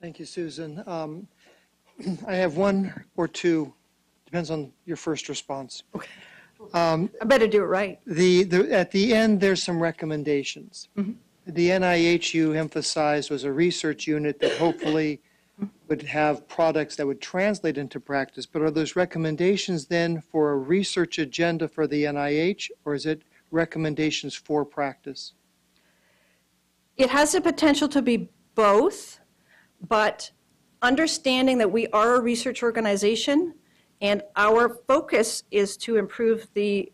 Thank you, Susan. I have one or two, depends on your first response. Okay. I better do it right. At the end, there's some recommendations. Mm-hmm. The NIH you emphasized was a research unit that hopefully would have products that would translate into practice, but are those recommendations then for a research agenda for the NIH, or is it recommendations for practice? It has the potential to be both, but understanding that we are a research organization and our focus is to improve the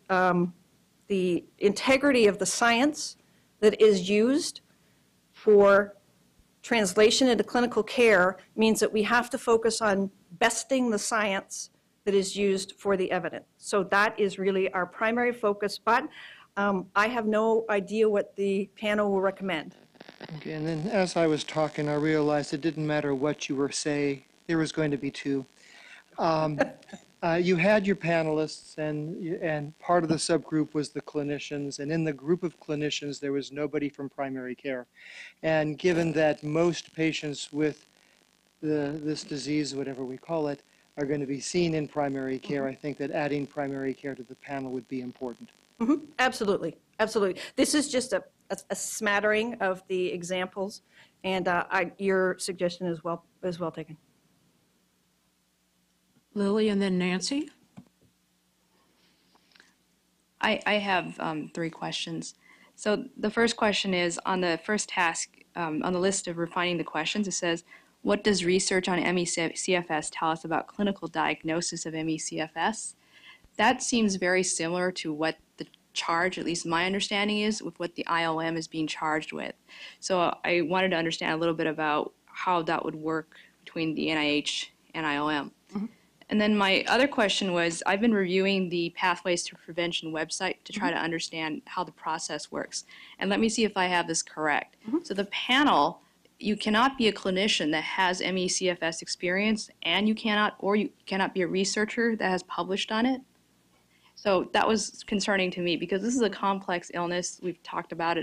integrity of the science that is used for translation into clinical care means that we have to focus on besting the science that is used for the evidence. So that is really our primary focus, but I have no idea what the panel will recommend. Okay, and then as I was talking, I realized it didn't matter what you were saying, there was going to be two. You had your panelists, and part of the subgroup was the clinicians, and in the group of clinicians, there was nobody from primary care. And given that most patients with this disease, whatever we call it, are going to be seen in primary care, I think that adding primary care to the panel would be important. Mm-hmm. Absolutely, absolutely. This is just a smattering of the examples, and your suggestion is well taken. Lily and then Nancy. I have 3 questions. So the first question is on the first task on the list of refining the questions. It says, what does research on MECFS tell us about clinical diagnosis of MECFS? That seems very similar to what the charge, at least my understanding is, with what the ILM is being charged with. So I wanted to understand a little bit about how that would work between the NIH and ILM. Mm-hmm. And then my other question was, I've been reviewing the Pathways to Prevention website to try to understand how the process works. And let me see if I have this correct. Mm-hmm. So the panel, you cannot be a clinician that has MECFS experience, and you cannot be a researcher that has published on it. So that was concerning to me because this is a complex illness. We've talked about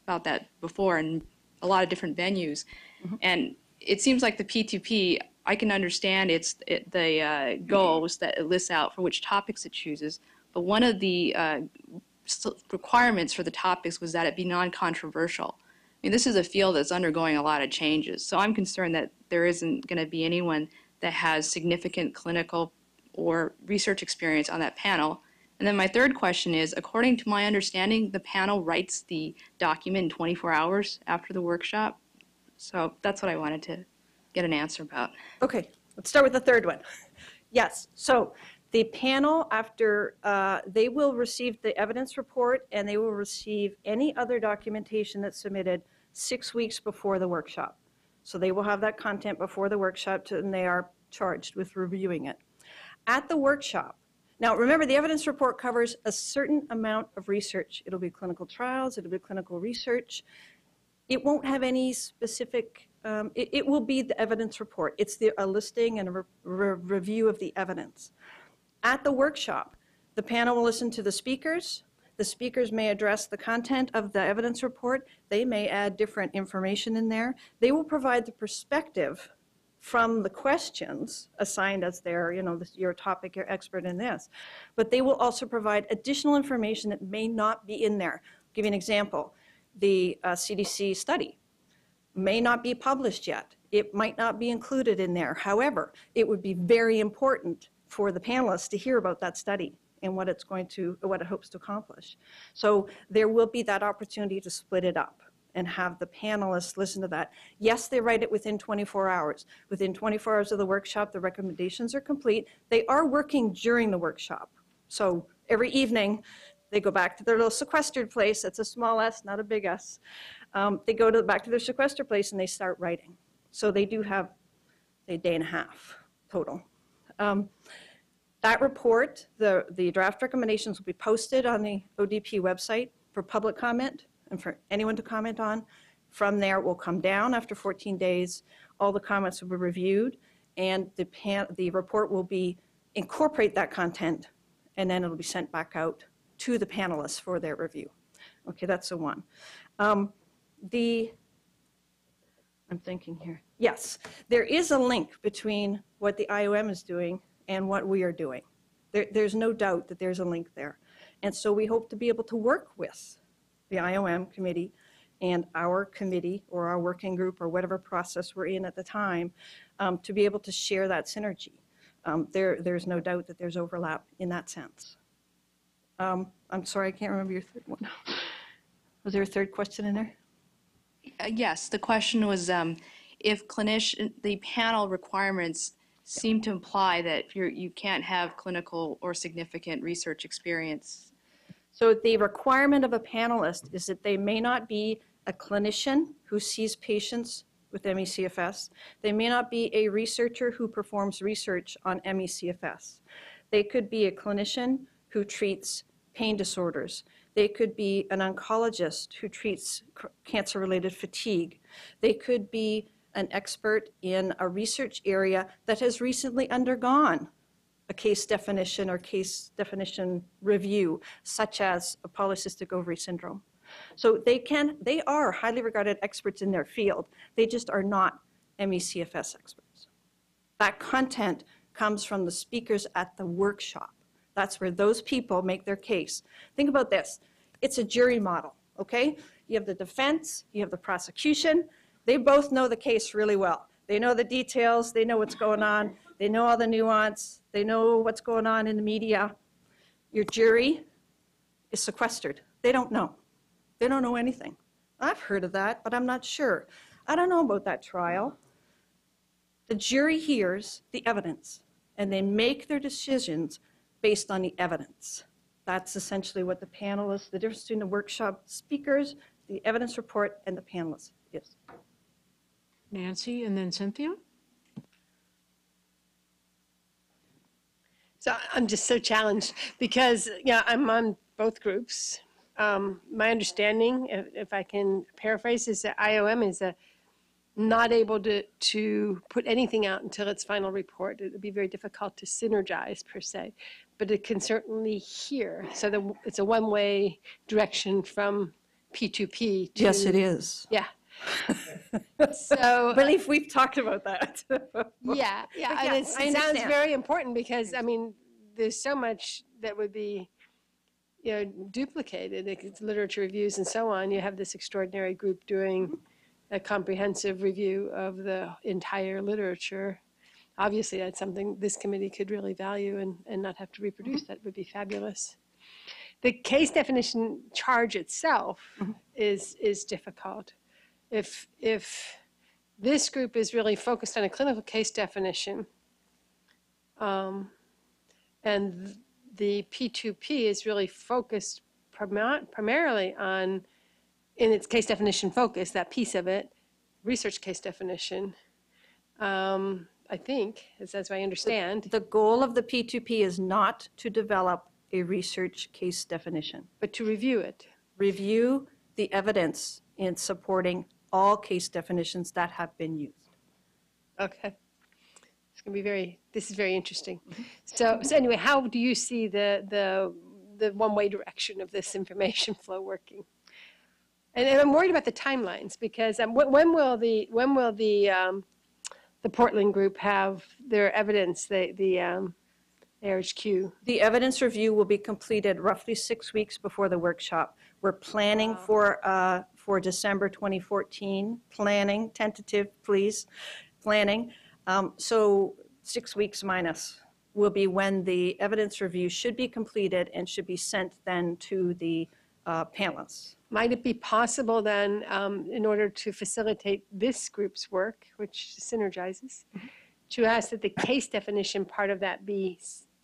that before in a lot of different venues. Mm-hmm. And it seems like the P2P, I can understand the goals that it lists out for which topics it chooses, but one of the requirements for the topics was that it be non-controversial. I mean, this is a field that's undergoing a lot of changes, so I'm concerned that there isn't going to be anyone that has significant clinical or research experience on that panel. And then my third question is, according to my understanding, the panel writes the document in 24 hours after the workshop. So that's what I wanted to get an answer about. Okay, let's start with the third one. Yes, so the panel, after they will receive the evidence report and they will receive any other documentation that's submitted 6 weeks before the workshop. So they will have that content before the workshop and they are charged with reviewing it. At the workshop, now remember the evidence report covers a certain amount of research. It'll be clinical trials, it'll be clinical research. It won't have any specific it will be the evidence report. It's a listing and a review of the evidence. At the workshop, the panel will listen to the speakers. The speakers may address the content of the evidence report. They may add different information in there. They will provide the perspective from the questions assigned as their, your topic, your expert in this. But they will also provide additional information that may not be in there. I'll give you an example. The CDC study may not be published yet. It might not be included in there. However, it would be very important for the panelists to hear about that study and what it hopes to accomplish. So there will be that opportunity to split it up and have the panelists listen to that. Yes, they write it within 24 hours. Within 24 hours of the workshop, the recommendations are complete. They are working during the workshop. So every evening, they go back to their little sequestered place. That's a small s, not a big S. They go back to their sequestered place and they start writing. So they do have a day and a half total. That report, the draft recommendations will be posted on the ODP website for public comment and for anyone to comment on. From there, it will come down after 14 days. All the comments will be reviewed, and the report will incorporate that content, and then it'll be sent back out to the panelists for their review. Okay, that's the one. I'm thinking here. Yes, there is a link between what the IOM is doing and what we are doing. There's no doubt that there's a link there. And so we hope to be able to work with the IOM committee and our committee or our working group or whatever process we're in at the time to be able to share that synergy. There's no doubt that there's overlap in that sense. I'm sorry, I can't remember your third one. Was there a third question in there? Yes, the question was if the panel requirements seem to imply that you can't have clinical or significant research experience. So the requirement of a panelist is that they may not be a clinician who sees patients with MECFS. They may not be a researcher who performs research on MECFS. They could be a clinician who treats pain disorders. They could be an oncologist who treats cancer-related fatigue. They could be an expert in a research area that has recently undergone a case definition or case definition review, such as a polycystic ovary syndrome. So they are highly regarded experts in their field. They just are not MECFS experts. That content comes from the speakers at the workshop. That's where those people make their case. Think about this. It's a jury model, okay? You have the defense, you have the prosecution. They both know the case really well. They know the details, they know what's going on, they know all the nuance, they know what's going on in the media. Your jury is sequestered. They don't know. They don't know anything. I've heard of that, but I'm not sure. I don't know about that trial. The jury hears the evidence, and they make their decisions based on the evidence. That's essentially what the panelists, the difference between the workshop speakers, the evidence report, and the panelists is. Nancy and then Cynthia? So I'm just so challenged because, yeah, I'm on both groups. My understanding, if I can paraphrase, is that IOM is not able to put anything out until its final report. It would be very difficult to synergize per se, but it can certainly hear. So it's a one-way direction from P2P to... Yes, it is. Yeah. So I believe we've talked about that. yeah, and it sounds very important because, I mean, there's so much that would be, duplicated. It's literature reviews and so on. You have this extraordinary group doing a comprehensive review of the entire literature. Obviously, that's something this committee could really value and not have to reproduce. That would be fabulous. The case definition charge itself is difficult. If this group is really focused on a clinical case definition, and the P2P is really focused primarily on, in its case definition focus, that piece of it, research case definition, I think, as I understand. The goal of the P2P is not to develop a research case definition, but to review it. Review the evidence in supporting all case definitions that have been used. Okay. It's going to be this is very interesting. So anyway, how do you see the one-way direction of this information flow working? And I'm worried about the timelines because when will the Portland group have their evidence, the ARHQ? The evidence review will be completed roughly 6 weeks before the workshop. We're planning for December 2014, tentative, please, planning. So 6 weeks minus will be when the evidence review should be completed and should be sent then to the panelists. Might it be possible then, in order to facilitate this group's work, which synergizes, to ask that the case definition part of that be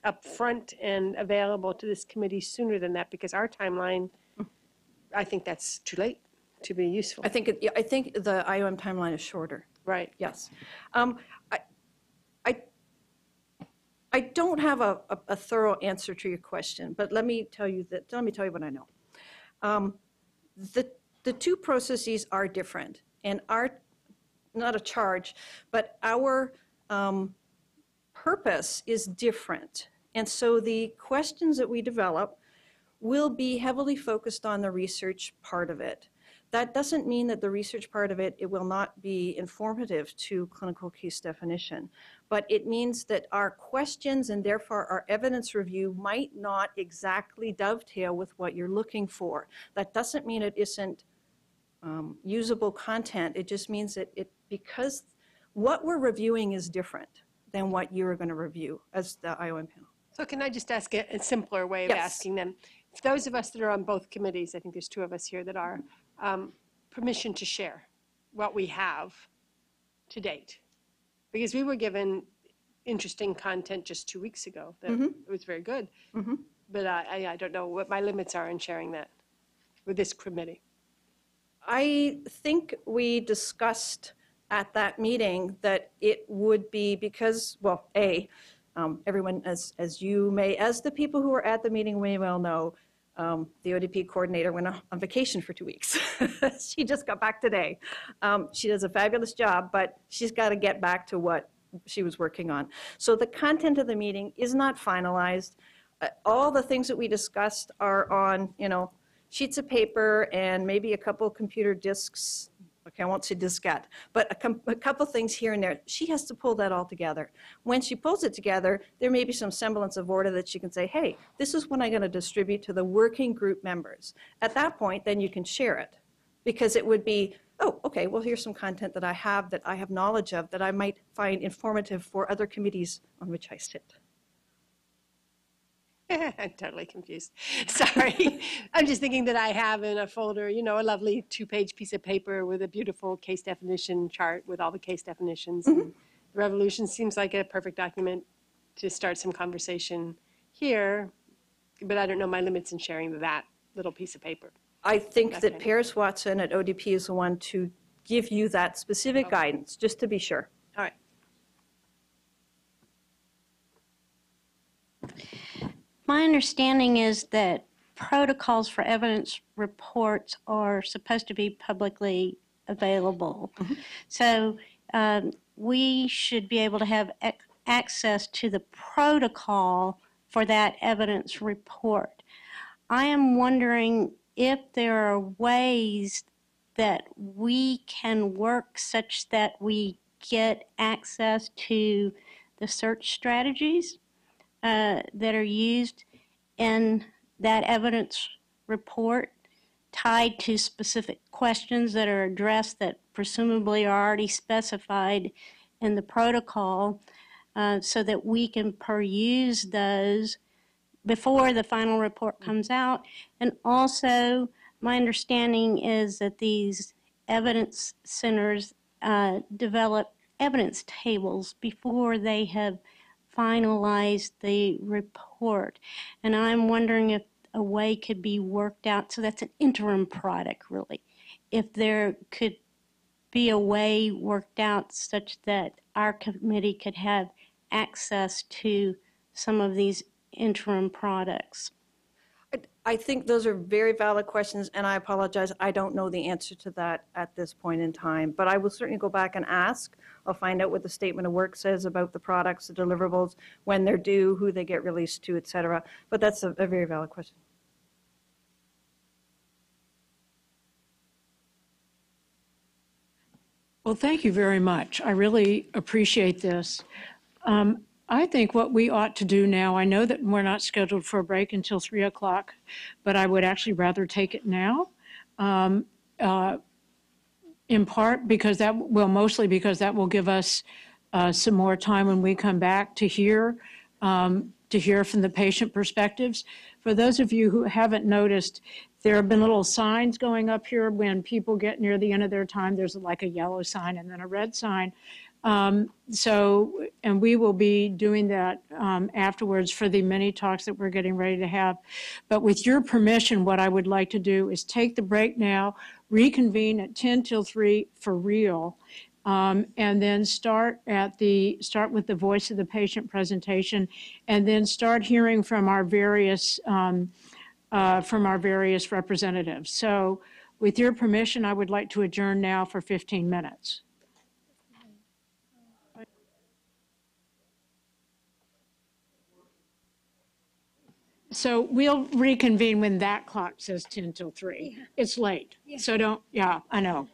upfront and available to this committee sooner than that? Because our timeline, I think that's too late to be useful. I think the IOM timeline is shorter. Right. Yes. I don't have a thorough answer to your question, but let me tell you what I know. The two processes are different, and not a charge, but our purpose is different. And so the questions that we develop will be heavily focused on the research part of it. That doesn't mean that the research part of it will not be informative to clinical case definition, but it means that our questions and therefore our evidence review might not exactly dovetail with what you're looking for. That doesn't mean it isn't usable content. It just means that because what we're reviewing is different than what you're going to review as the IOM panel. So can I just ask a simpler way of Yes. asking them? For those of us that are on both committees, I think there's 2 of us here that are, permission to share what we have to date. Because we were given interesting content just 2 weeks ago. That It was very good. But I don't know what my limits are in sharing that with this committee. I think we discussed at that meeting that it would be because, well, everyone, as the people who were at the meeting may well know, the ODP coordinator went on vacation for 2 weeks. She just got back today. She does a fabulous job, but she's got to get back to what she was working on. So the content of the meeting is not finalized. All the things that we discussed are on, sheets of paper and maybe a couple computer disks. Okay, I won't say diskette, but a couple things here and there. She has to pull that all together. When she pulls it together, there may be some semblance of order that she can say, hey, this is what I'm going to distribute to the working group members. At that point, then you can share it, because it would be, oh, okay, well, here's some content that I have knowledge of that I might find informative for other committees on which I sit. I'm totally confused. Sorry. I'm just thinking that I have in a folder, a lovely 2-page piece of paper with a beautiful case definition chart with all the case definitions. And the Revolution seems like a perfect document to start some conversation here, but I don't know my limits in sharing that little piece of paper. I think that Paris Watson at ODP is the one to give you that specific guidance, just to be sure. All right. My understanding is that protocols for evidence reports are supposed to be publicly available. So we should be able to have access to the protocol for that evidence report. I am wondering if there are ways that we can work such that we get access to the search strategies that are used in that evidence report, tied to specific questions that are addressed that presumably are already specified in the protocol, so that we can peruse those before the final report comes out. And also, my understanding is that these evidence centers develop evidence tables before they have finalized the report. And I'm wondering if a way could be worked out, so that's an interim product really, if there could be a way worked out such that our committee could have access to some of these interim products. I think those are very valid questions, and I apologize, I don't know the answer to that at this point in time, but I will certainly go back and ask. I'll find out what the statement of work says about the products, the deliverables, when they're due, who they get released to, et cetera. But that's a very valid question. Well, thank you very much. I really appreciate this. I think what we ought to do now, I know that we're not scheduled for a break until 3 o'clock, but I would actually rather take it now, in part because that, well, mostly because that will give us some more time when we come back to hear from the patient perspectives. For those of you who haven't noticed, there have been little signs going up here when people get near the end of their time. There's like a yellow sign and then a red sign. And we will be doing that afterwards for the mini talks that we're getting ready to have. But with your permission, what I would like to do is take the break now, reconvene at 10 till 3 for real, and then start with the voice of the patient presentation, and then start hearing from our various representatives. So with your permission, I would like to adjourn now for 15 minutes. So we'll reconvene when that clock says 10 till 3. It's late, so don't, yeah, I know.